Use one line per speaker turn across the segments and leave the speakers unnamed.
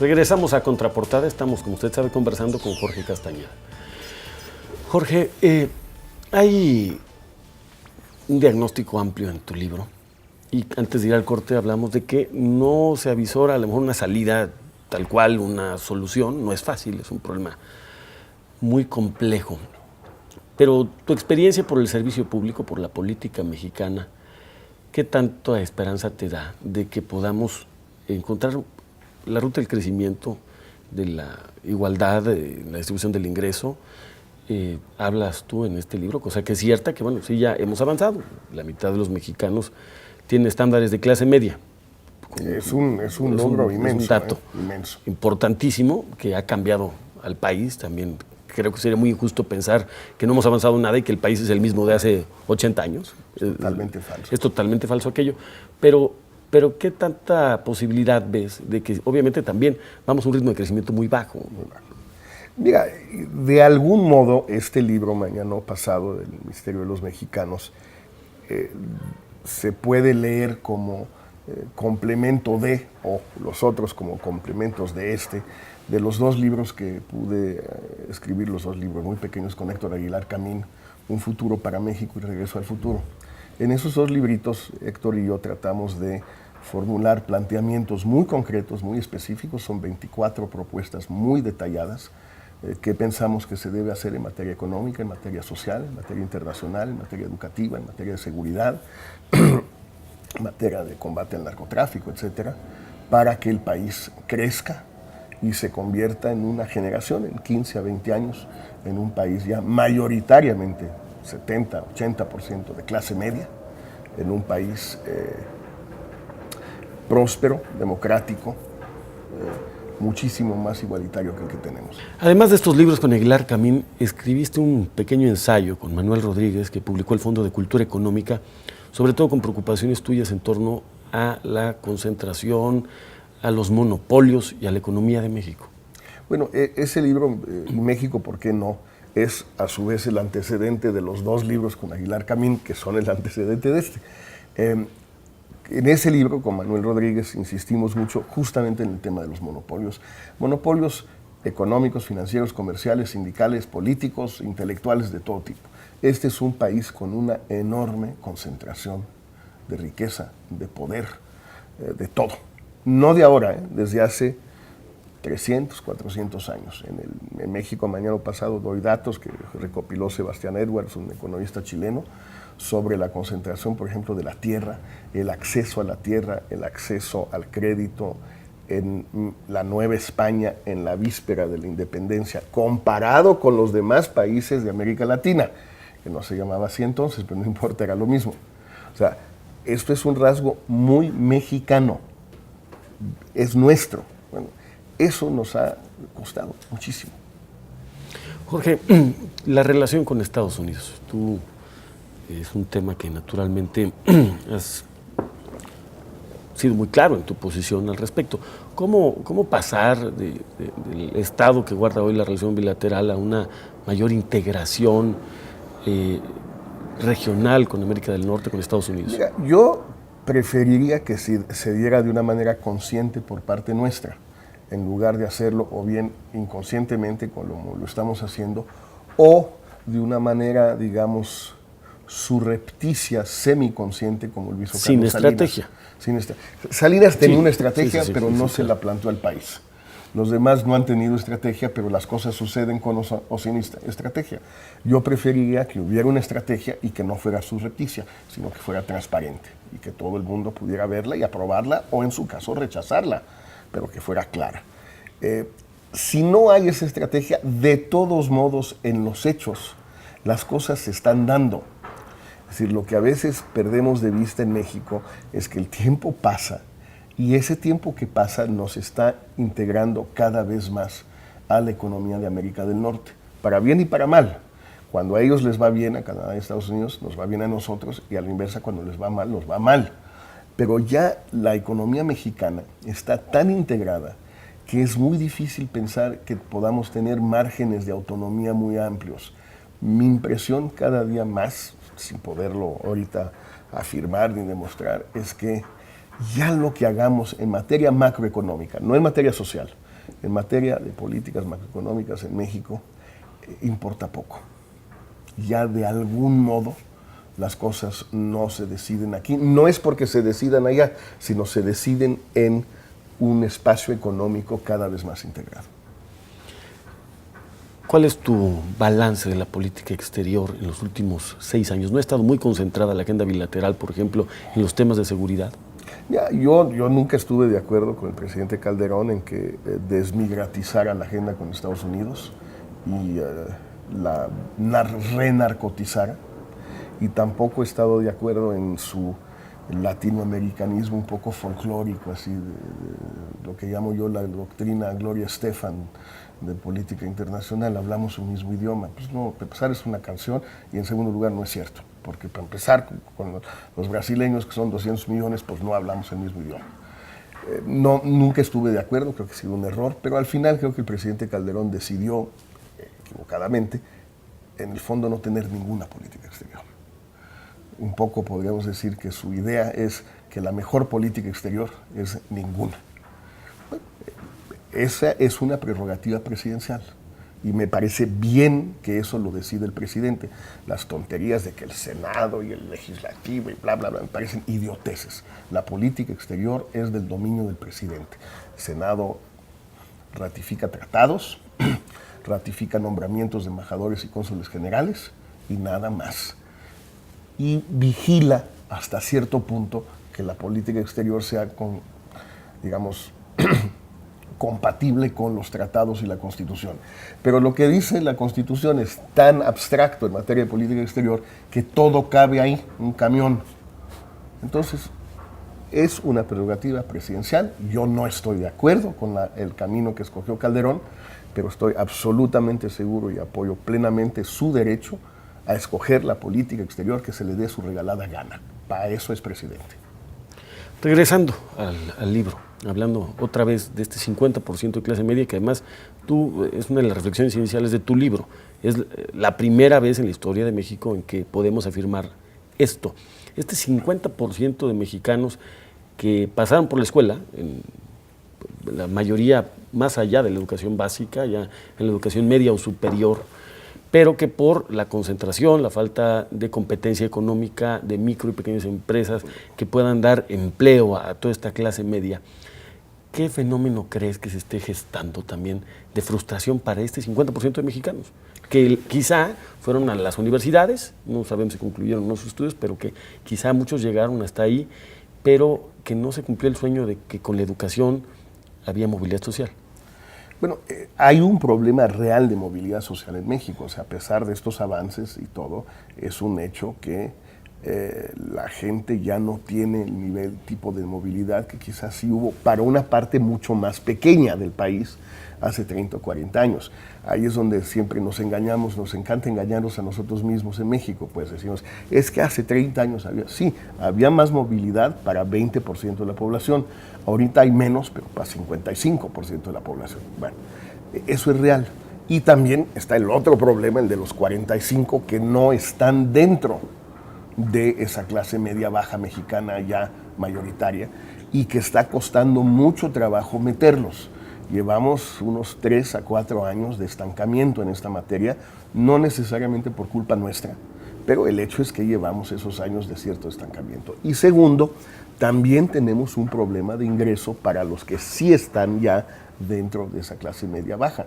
Regresamos a Contraportada, estamos, como usted sabe, conversando con Jorge Castañeda. Jorge, hay un diagnóstico amplio en tu libro y antes de ir al corte hablamos de que no se avisora a lo mejor una salida tal cual, una solución, no es fácil, es un problema muy complejo. Pero tu experiencia por el servicio público, por la política mexicana, ¿qué tanta esperanza te da de que podamos encontrar la ruta del crecimiento, de la igualdad, de la distribución del ingreso? Hablas tú en este libro, cosa que es cierta, que bueno, sí ya hemos avanzado. La mitad de los mexicanos tiene estándares de clase media.
Es un logro inmenso.
Es un dato
inmenso.
Importantísimo que ha cambiado al país. También creo que sería muy injusto pensar que no hemos avanzado nada y que el país es el mismo de hace 80 años.
Es totalmente falso.
Es totalmente falso aquello. Pero ¿qué tanta posibilidad ves de que obviamente también vamos a un ritmo de crecimiento muy bajo?
Muy bajo. Mira, de algún modo este libro, Mañana o Pasado, del Misterio de los Mexicanos, se puede leer como complemento de, o los otros como complementos de de los dos libros que pude escribir, los dos libros muy pequeños con Héctor Aguilar Camín, Un futuro para México y Regreso al futuro. En esos dos libritos, Héctor y yo tratamos de formular planteamientos muy concretos, muy específicos, son 24 propuestas muy detalladas, qué pensamos que se debe hacer en materia económica, en materia social, en materia internacional, en materia educativa, en materia de seguridad, en materia de combate al narcotráfico, etcétera, para que el país crezca y se convierta en una generación, en 15 a 20 años, en un país ya mayoritariamente 70, 80% de clase media, en un país próspero, democrático, muchísimo más igualitario que el que tenemos.
Además de estos libros con Aguilar Camín, escribiste un pequeño ensayo con Manuel Rodríguez que publicó el Fondo de Cultura Económica, sobre todo con preocupaciones tuyas en torno a la concentración, a los monopolios y a la economía de México.
Bueno, ese libro, México, ¿por qué no?, es a su vez el antecedente de los dos libros con Aguilar Camín, que son el antecedente de este. En ese libro, con Manuel Rodríguez, insistimos mucho justamente en el tema de los monopolios. Monopolios económicos, financieros, comerciales, sindicales, políticos, intelectuales, de todo tipo. Este es un país con una enorme concentración de riqueza, de poder, de todo. No de ahora, desde hace 300, 400 años. En México, Mañana o Pasado, doy datos que recopiló Sebastián Edwards, un economista chileno, sobre la concentración, por ejemplo, de la tierra, el acceso a la tierra, el acceso al crédito en la Nueva España en la víspera de la independencia, comparado con los demás países de América Latina, que no se llamaba así entonces, pero no importa, era lo mismo. O sea, esto es un rasgo muy mexicano, es nuestro. Bueno, eso nos ha costado muchísimo.
Jorge, la relación con Estados Unidos. Tú es un tema que naturalmente has sido muy claro en tu posición al respecto. ¿Cómo pasar del estado que guarda hoy la relación bilateral a una mayor integración regional con América del Norte, con Estados Unidos?
Mira, yo preferiría que se diera de una manera consciente por parte nuestra, en lugar de hacerlo o bien inconscientemente como lo estamos haciendo, o de una manera, digamos, surrepticia, semiconsciente, como lo hizo Carlos Salinas.
Estrategia.
Sin estrategia. Salinas tenía una estrategia, pero no se
claro.
la planteó al país. Los demás no han tenido estrategia, pero las cosas suceden con o sin estrategia. Yo preferiría que hubiera una estrategia y que no fuera surrepticia, sino que fuera transparente y que todo el mundo pudiera verla y aprobarla o, en su caso, rechazarla, pero que fuera clara. Si no hay esa estrategia, de todos modos, en los hechos, las cosas se están dando. Es decir, lo que a veces perdemos de vista en México es que el tiempo pasa y ese tiempo que pasa nos está integrando cada vez más a la economía de América del Norte, para bien y para mal. Cuando a ellos les va bien, a Canadá y Estados Unidos, nos va bien a nosotros, y a la inversa, cuando les va mal, nos va mal. Pero ya la economía mexicana está tan integrada que es muy difícil pensar que podamos tener márgenes de autonomía muy amplios. Mi impresión cada día más, sin poderlo ahorita afirmar ni demostrar, es que ya lo que hagamos en materia macroeconómica, no en materia social, en materia de políticas macroeconómicas en México importa poco. Ya de algún modo las cosas no se deciden aquí. No es porque se decidan allá, sino se deciden en un espacio económico cada vez más integrado.
¿Cuál es tu balance de la política exterior en los últimos 6 años? ¿No ha estado muy concentrada la agenda bilateral, por ejemplo, en los temas de seguridad?
Ya, yo nunca estuve de acuerdo con el presidente Calderón en que desmigratizara la agenda con Estados Unidos y la renarcotizara. Y tampoco he estado de acuerdo en su latinoamericanismo un poco folclórico, así de lo que llamo yo la doctrina Gloria Estefan de política internacional. Hablamos un mismo idioma. Pues no, para empezar es una canción, y en segundo lugar no es cierto, porque para empezar con los brasileños, que son 200 millones, pues no hablamos el mismo idioma. Nunca estuve de acuerdo, creo que ha sido un error, pero al final creo que el presidente Calderón decidió, equivocadamente, en el fondo no tener ninguna política exterior. Un poco podríamos decir que su idea es que la mejor política exterior es ninguna. Bueno, esa es una prerrogativa presidencial y me parece bien que eso lo decide el presidente. Las tonterías de que el Senado y el Legislativo y bla, bla, bla, me parecen idioteces. La política exterior es del dominio del presidente. El Senado ratifica tratados, ratifica nombramientos de embajadores y cónsules generales y nada más. Y vigila hasta cierto punto que la política exterior sea, compatible con los tratados y la Constitución. Pero lo que dice la Constitución es tan abstracto en materia de política exterior que todo cabe ahí, un camión. Entonces, es una prerrogativa presidencial. Yo no estoy de acuerdo con el camino que escogió Calderón, pero estoy absolutamente seguro y apoyo plenamente su derecho a escoger la política exterior que se le dé su regalada gana. Para eso es presidente.
Regresando al libro, hablando otra vez de este 50% de clase media, que además es una de las reflexiones iniciales de tu libro. Es la primera vez en la historia de México en que podemos afirmar esto. Este 50% de mexicanos que pasaron por la escuela, la mayoría más allá de la educación básica, ya en la educación media o superior, pero que por la concentración, la falta de competencia económica de micro y pequeñas empresas que puedan dar empleo a toda esta clase media, ¿qué fenómeno crees que se esté gestando también de frustración para este 50% de mexicanos? Que quizá fueron a las universidades, no sabemos si concluyeron los estudios, pero que quizá muchos llegaron hasta ahí, pero que no se cumplió el sueño de que con la educación había movilidad social.
Bueno, hay un problema real de movilidad social en México. O sea, a pesar de estos avances y todo, es un hecho que la gente ya no tiene el tipo de movilidad que quizás sí hubo para una parte mucho más pequeña del país hace 30 o 40 años. Ahí es donde siempre nos engañamos, nos encanta engañarnos a nosotros mismos en México. Pues decimos, es que hace 30 años había más movilidad para 20% de la población. Ahorita hay menos, pero para 55% de la población. Bueno, eso es real. Y también está el otro problema, el de los 45 que no están dentro de esa clase media baja mexicana ya mayoritaria y que está costando mucho trabajo meterlos. Llevamos unos 3 a 4 años de estancamiento en esta materia, no necesariamente por culpa nuestra, pero el hecho es que llevamos esos años de cierto estancamiento. Y segundo, también tenemos un problema de ingreso para los que sí están ya dentro de esa clase media baja.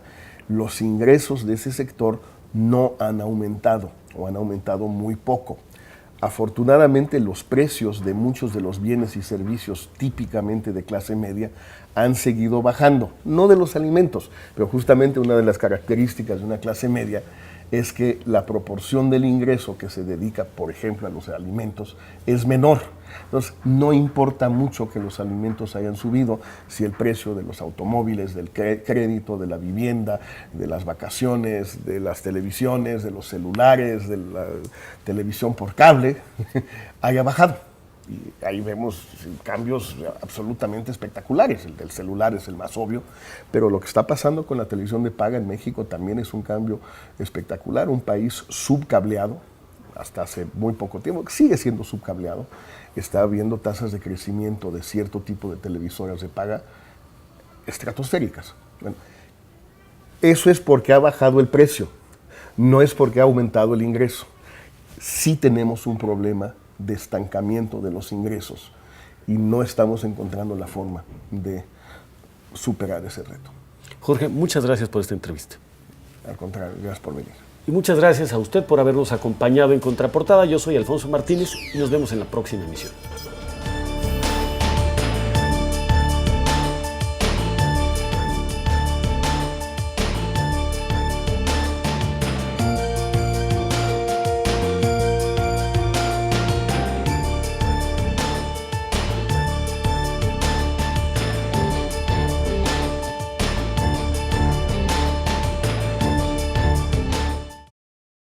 Los ingresos de ese sector no han aumentado o han aumentado muy poco. Afortunadamente, los precios de muchos de los bienes y servicios típicamente de clase media han seguido bajando, no de los alimentos, pero justamente una de las características de una clase media es que la proporción del ingreso que se dedica, por ejemplo, a los alimentos es menor. Entonces, no importa mucho que los alimentos hayan subido si el precio de los automóviles, del crédito, de la vivienda, de las vacaciones, de las televisiones, de los celulares, de la televisión por cable, haya bajado. Y ahí vemos cambios absolutamente espectaculares. El del celular es el más obvio, pero lo que está pasando con la televisión de paga en México también es un cambio espectacular. Un país subcableado, hasta hace muy poco tiempo, sigue siendo subcableado, está viendo tasas de crecimiento de cierto tipo de televisoras de paga estratosféricas. Bueno, eso es porque ha bajado el precio, no es porque ha aumentado el ingreso. Sí tenemos un problema de estancamiento de los ingresos y no estamos encontrando la forma de superar ese reto.
Jorge, muchas gracias por esta entrevista.
Al contrario, gracias por venir.
Y muchas gracias a usted por habernos acompañado en Contraportada. Yo soy Alfonso Martínez y nos vemos en la próxima emisión.